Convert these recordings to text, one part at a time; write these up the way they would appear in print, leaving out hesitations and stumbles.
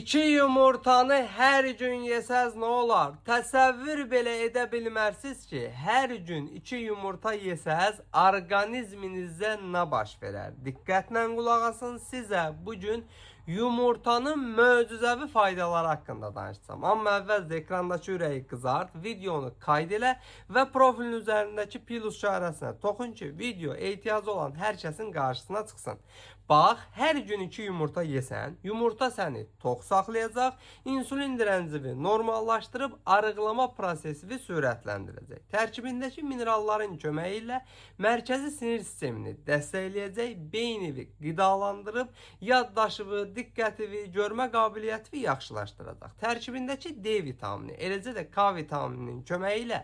İki yumurtanı hər gün yesəz nə olar? Təsəvvür belə edə bilmərsiniz ki, hər gün 2 yumurta yesəz orqanizminizdə nə baş verər? Diqqətlə qulaq asın, sizə bu gün yumurtanın möcüzəvi faydaları haqqında danışacağım. Amma əvvəlcə ekrandakı ürəyi qızart, videonu kayd elə və profilin üzərindəki plus işarəsinə toxun ki, video ehtiyacı olan hər kəsin qarşısına çıxsın. Bax, hər gün 2 yumurta yesən, yumurta səni tox saxlayacaq, insulin dirəncini normallaşdırıb arıqlama prosesini sürətləndirəcək. Tərkibindəki mineralların köməyi ilə mərkəzi sinir sistemini dəstəkləyəcək, beyni qidalandırıb, yaddaşını, diqqətini, görmə qabiliyyətini yaxşılaşdıracaq. Tərkibindəki D vitamini, eləcə də K vitamininin köməyi ilə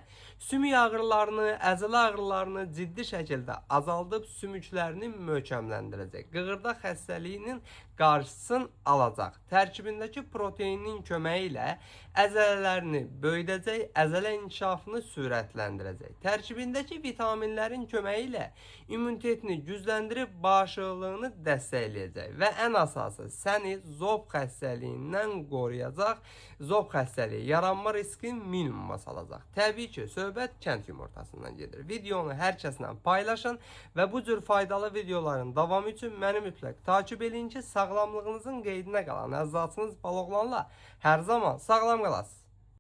sümük ağrılarını, əzələ ağrılarını ciddi şəkildə azaldıb sümüklərini möhkəmləndirəcək. Qığırdaq xəstəliyinin qarşısını alacaq. Tərkibindəki proteinin köməyi ilə əzələlərini böyüdəcək, əzələ inkişafını sürətləndirəcək. Tərkibindəki vitaminlərin köməyi ilə immunitetini gücləndirib bağışıqlığını dəstəkləyəcək və ən əsası səni zob xəstəliyindən qoruyacaq, zob xəstəliyi yaranma riskini minimuma salacaq. Təbii ki, söhbət kənd yumurtasından gedir. Videonu hər kəslə paylaşın və bu cür faydalı videoların davamı üçün məni mütləq takip edin ki, sağlamlığınızın qeydinə qalan əzzatınız Baloğlanla hər zaman sağlam qalasınız.